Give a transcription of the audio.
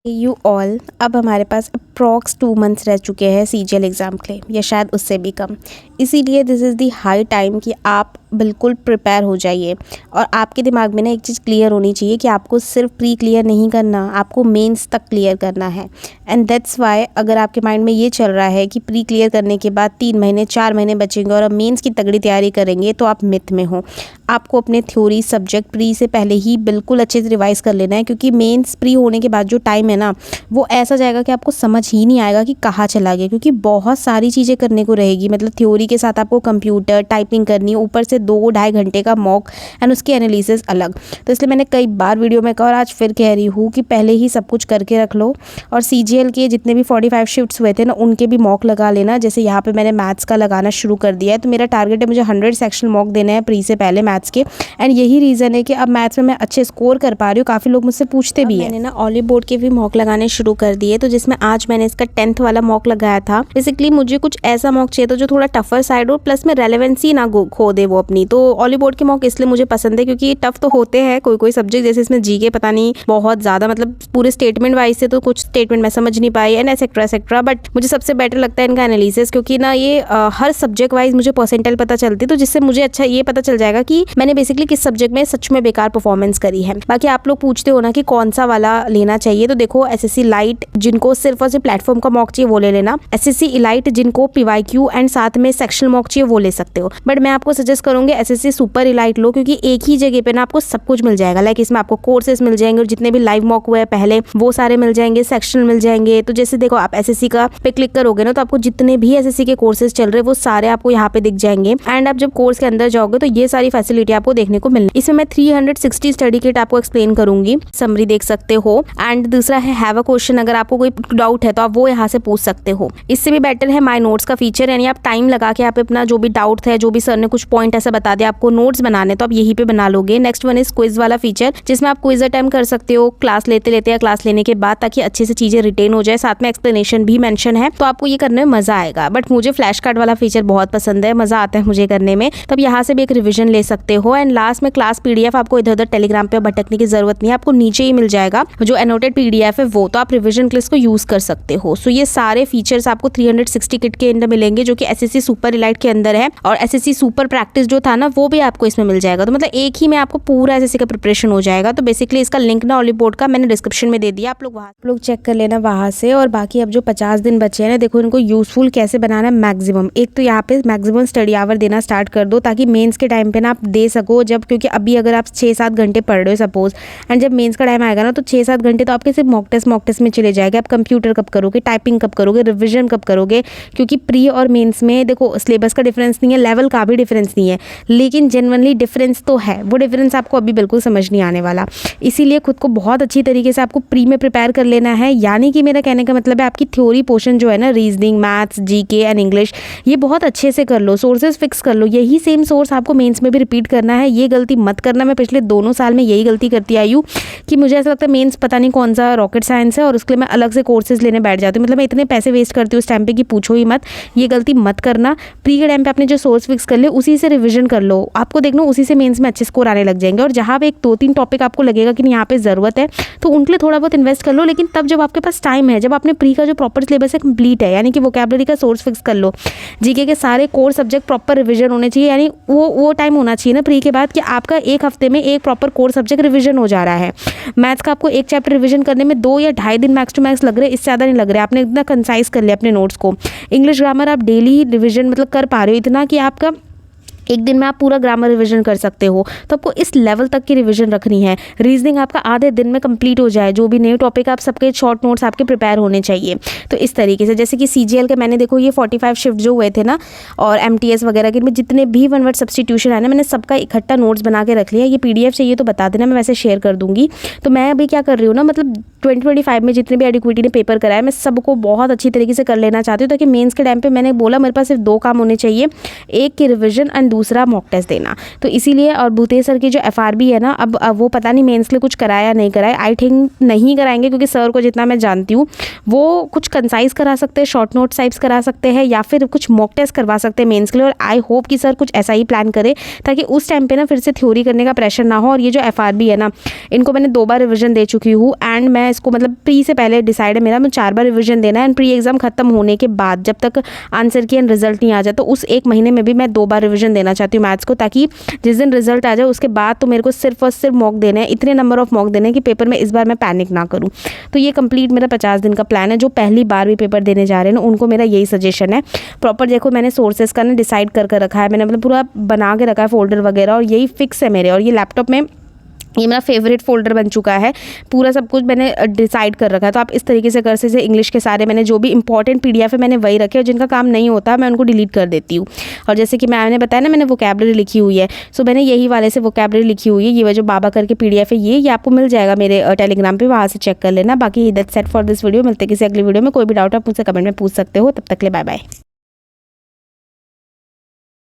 You all, अब हमारे पास approx 2 months रह चुके हैं सीजीएल एग्ज़ाम के लिए, या शायद उससे भी कम। इसीलिए this is the high time कि आप बिल्कुल प्रिपेयर हो जाइए और आपके दिमाग में ना एक चीज़ क्लियर होनी चाहिए कि आपको सिर्फ प्री क्लियर नहीं करना, आपको मेंस तक क्लियर करना है। एंड दैट्स वाई अगर आपके माइंड में ये चल रहा है कि प्री क्लियर करने के बाद 3 महीने 4 महीने बचेंगे और अब मेंस की तगड़ी तैयारी करेंगे, तो आप मिथ में हो। आपको अपने थ्योरी सब्जेक्ट प्री से पहले ही बिल्कुल अच्छे से रिवाइज़ कर लेना है, क्योंकि मेंस प्री होने के बाद जो टाइम है ना, वो ऐसा जाएगा कि आपको समझ ही नहीं आएगा कि कहाँ चला गया, क्योंकि बहुत सारी चीज़ें करने को रहेगी। मतलब थ्योरी के साथ आपको कंप्यूटर टाइपिंग करनी है, ऊपर से 2-2.5 घंटे का मॉक एंड उसकी एनालिसिस अलग। तो इसलिए मैंने कई बार वीडियो में कहा और आज फिर कह रही हूँ कि पहले ही सब कुछ करके रख लो। और सीजीएल के जितने भी 45 शिफ्ट्स हुए थे ना, उनके भी मॉक लगा लेना। जैसे यहाँ पे मैंने मैथ्स का लगाना शुरू कर दिया है, तो मेरा टारगेट है मुझे 100 सेक्शन मॉक देने हैं प्री से पहले मैथ्स के। एंड यही रीज़न है कि अब मैथ्स में मैं अच्छे स्कोर कर पा रही हूँ। काफ़ी लोग मुझसे पूछते भी हैं। मैंने ना ऑली बोर्ड के भी मॉक लगाने शुरू कर दिए, तो जिसमें आज मैंने इसका 10th वाला मॉक लगाया था। बेसिकली मुझे कुछ ऐसा मॉक चाहिए था जो थोड़ा टफर साइड हो, प्लस में रेलेवेंसी ना खो दे वो अपनी। तो ऑली बोर्ड के मॉक इसलिए मुझे पसंद है क्योंकि टफ तो होते हैं कोई सब्जेक्ट, जैसे इसमें जीके पता नहीं बहुत ज़्यादा, मतलब पूरे स्टेटमेंट वाइज से तो कुछ स्टेटमेंट मैं समझ नहीं पाई एंड एक्सेट्रा। बट मुझे सबसे बेटर लगता है इनका एनालिसिस, क्योंकि ना ये हर सब्जेक्ट वाइज मुझे परसेंटाइल पता चलती है, तो जिससे मुझे अच्छा ये पता चल जाएगा कि मैंने बेसिकली किस सब्जेक्ट में सच में बेकार परफॉर्मेंस करी है। बाकी आप लोग पूछते हो ना कि कौन सा वाला लेना चाहिए, तो देखो एसएससी लाइट जिनको सिर्फ और सिर्फ प्लेटफॉर्म का मॉक चाहिए वो ले लेना। एसएससी इलाइट जिनको पीवाईक्यू एंड साथ में सेक्शनल मॉक चाहिए वो ले सकते हो। बट मैं आपको सजेस्ट करूंगी एसएससी सुपर इलाइट लो, क्योंकि एक ही जगह पे ना आपको सब कुछ मिल जाएगा। लाइक इसमें आपको कोर्सेज मिल जाएंगे और जितने भी लाइव मॉक हुए हैं पहले वो सारे मिल जाएंगे, सेक्शनल मिल जाएंगे। तो जैसे देखो आप एसएससी का पे क्लिक करोगे ना, तो आपको जितने भी एसएससी के कोर्सेज चल रहे हैं वो सारे आपको यहाँ पे दिख जाएंगे। एंड आप जब कोर्स के अंदर जाओगे तो ये सारी फैसिलिटी आपको देखने को मिलनी। इसमें मैं 360 स्टडी किट आपको एक्सप्लेन करूंगी, समरी देख सकते हो। एंड दूसरा है हैव अ क्वेश्चन, अगर आपको कोई डाउट है तो आप वो यहाँ से पूछ सकते हो। इससे भी बेटर है माई नोट्स का फीचर, यानी आप टाइम लगा के आप अपना जो भी डाउट है, जो भी सर ने कुछ पॉइंट ऐसा बता दिया आपको नोट्स बनाने, तो आप यहीं पे बना लोगे। नेक्स्ट वन इज क्विज वाला फीचर, जिसमें आप क्विज अटेम्प्ट कर सकते हो क्लास लेते लेते या क्लास लेने के बाद, ताकि अच्छे से चीजें रिटेन हो जाए। साथ में एक्सप्लेनेशन भी मेंशन है, तो आपको ये करने में मजा आएगा। बट मुझे फ्लैश कार्ड वाला फीचर बहुत पसंद है, मजा आता है मुझे करने में, तब यहाँ से भी एक रिविजन ले सकते हो। एंड लास्ट में क्लास पीडीएफ, आपको इधर उधर टेलीग्राम पे भटकने की जरूरत नहीं है, आपको नीचे ही मिल जाएगा जो एनोटेड पीडीएफ है वो, तो आप रिविजन क्लिप्स को यूज कर सकते हो। सो ये सारे फीचर्स आपको 360 किट के अंदर मिलेंगे, जो कि एसएससी सुपर इलाइट के अंदर है। और एसएससी सुपर प्रैक्टिस जो था ना, वो भी आपको इसमें मिल जाएगा। तो मतलब एक ही में आपको पूरा एसएससी का प्रिपरेशन हो जाएगा। तो बेसिकली इसका लिंक ना ऑली बोर्ड का मैंने डिस्क्रिप्शन में दे दिया, आप लोग चेक कर लेना वहां से। और बाकी अब जो 50 दिन बचे हैं ना, देखो इनको यूजफुल कैसे बनाना है मैक्सिमम। एक तो यहाँ पे मैक्सिमम स्टडी आवर देना स्टार्ट कर दो, ताकि मेंस के टाइम पे ना आप दे सको। जब क्योंकि अभी अगर आप 6-7 घंटे पढ़ रहे हो सपोज, एंड जब मेंस का टाइम आएगा ना, तो 6-7 घंटे तो आपके सिर्फ मॉक टेस्ट में चले जाएंगे। आप कंप्यूटर कब करोगे, टाइपिंग कब करोगे, रिविजन कब करोगे, क्योंकि प्री और मेंस में देखो सिलेबस का डिफरेंस नहीं है, लेवल का भी डिफरेंस नहीं है, लेकिन जेन्युइनली डिफरेंस तो है। वो डिफरेंस आपको अभी बिल्कुल समझ नहीं आने वाला। इसीलिए खुद को बहुत अच्छी तरीके से आपको प्री में प्रिपेयर कर लेना है। यानी कि मेरा कहने का मतलब है आपकी थ्योरी पोर्शन जो है ना, reasoning, maths, GK and English, ये बहुत अच्छे से कर लो, सोर्सेज फिक्स कर लो। यही सेम सोर्स आपको मेंस में भी रिपीट करना है, ये गलती मत करना। मैं पिछले 2 साल में यही गलती करती आई हूँ कि मुझे ऐसा लगता है मेंस पता नहीं कौन सा रॉकेट साइंस है और उसके लिए मैं अलग से कोर्सेज लेने बैठ जाती हूँ। मतलब मैं इतने पैसे वेस्ट करती हूँ उस टाइम पे कि पूछो ही मत। ये गलती मत करना। प्री के टाइम पे आपने जो सोर्स फिक्स कर ले उसी से रिविजन कर लो, आपको देखना उसी से मेंस में अच्छे स्कोर आने लग जाएंगे। और जहाँ पे 1-2-3 टॉपिक आपको लगेगा कि यहाँ पे ज़रूरत है, तो उनके लिए थोड़ा बहुत इन्वेस्ट कर लो, लेकिन तब जब आपके पास टाइम है, जब आपने प्री का जो प्रॉपर सिलेबस है कंप्लीट है, यानी कि वोकैबुलरी का सोर्स फिक्स कर लो। जीके के सारे कोर सब्जेक्ट प्रॉपर रिविजन होने चाहिए, यानी वो टाइम होना चाहिए ना प्री के बाद कि आपका एक हफ्ते में एक प्रॉपर कोर सब्जेक्ट रिविजन हो जा रहा है। मैथ्स का आपको एक चैप्टर रिविजन करने में 2 या 2.5 दिन मैक्स टू मैक्स लग रहे हैं, इससे ज़्यादा नहीं लग रहा है। आपने इतना कंसाइज कर लिया अपने नोट्स को। इंग्लिश ग्रामर आप डेली रिविजन मतलब कर पा रहे हो इतना कि आपका एक दिन में आप पूरा ग्रामर रिवीजन कर सकते हो, तो आपको इस लेवल तक की रिवीजन रखनी है। रीजनिंग आपका आधे दिन में कंप्लीट हो जाए, जो भी नए टॉपिक आप सबके शॉर्ट नोट्स आपके प्रिपेयर होने चाहिए। तो इस तरीके से जैसे कि सीजीएल के मैंने देखो ये 45 शिफ्ट जो हुए थे ना, और एमटीएस वगैरह के, जितने भी 1 वर्ड सब्सटीट्यूशन है ना, मैंने सबका इकट्ठा नोट्स बना के रख लिया। ये पीडीएफ चाहिए तो बता देना, मैं वैसे शेयर कर दूंगी। तो मैं अभी क्या कर रही हूँ ना, मतलब 2025 में जितने भी एडिक्विटी ने पेपर कराया, मैं सबको बहुत अच्छी तरीके से कर लेना चाहती हूँ, ताकि मेंस के टाइम पे मैंने बोला मेरे पास सिर्फ 2 काम होने चाहिए, एक की रिविजन एंड दूसरा मॉक टेस्ट देना। तो इसीलिए और भूतेश सर की जो FRB है ना, अब वो पता नहीं मेंस के लिए कुछ कराया नहीं कराया, आई थिंक नहीं कराएंगे, क्योंकि सर को जितना मैं जानती हूँ वो कुछ कंसाइज करा सकते हैं, शॉर्ट नोट टाइप्स करा सकते हैं, या फिर कुछ मॉक टेस्ट करवा सकते हैं मेंस के लिए। और आई होप कि सर कुछ ऐसा ही प्लान करे ताकि उस टाइम पे ना फिर से थ्योरी करने का प्रेशर ना हो। और ये जो FRB है ना, इनको मैंने 2 बार रिवीजन दे चुकी हूँ, एंड मैं इसको मतलब प्री से पहले डिसाइड है मेरा, मैं 4 बार रिवीजन देना है। एंड प्री एग्जाम खत्म होने के बाद जब तक आंसर की एंड रिजल्ट नहीं आ जाए, तो उस 1 महीने में भी मैं 2 बार रिवीजन देना चाहती हूँ मैथ्स को, ताकि जिस दिन रिजल्ट आ जाए उसके बाद तो मेरे को सिर्फ और सिर्फ मॉक देने हैं, इतने नंबर ऑफ मॉक देने हैं कि पेपर में इस बार मैं पैनिक ना करूँ। तो ये कंप्लीट मेरा 50 दिन का प्लान है। जो पहली बार भी पेपर देने जा रहे हैं ना, उनको मेरा यही सजेशन है, प्रॉपर देखो मैंने सोर्सेज का ना डिसाइड कर रखा है, मैंने मतलब पूरा बना के रखा है फोल्डर वगैरह, और यही फिक्स है मेरे। और ये लैपटॉप में ये मेरा फेवरेट फोल्डर बन चुका है, पूरा सब कुछ मैंने डिसाइड कर रखा है। तो आप इस तरीके से कर सकते हैं। इंग्लिश के सारे मैंने जो भी इंपॉर्टेंट PDF है मैंने वही रखे, और जिनका काम नहीं होता मैं उनको डिलीट कर देती हूँ। और जैसे कि मैंने बताया ना, मैंने वोकैबलरी लिखी हुई है, सो मैंने यही वाले से वोकैबलरी लिखी हुई है। ये जो बाबा करके PDF है, ये आपको मिल जाएगा मेरे टेलीग्राम पर, वहाँ से चेक कर लेना। बाकी that's it for this video. मिलते किसी अगली वीडियो में। कोई भी डाउट आप मुझसे कमेंट में पूछ सकते हो। तब तक के लिए बाय बाय।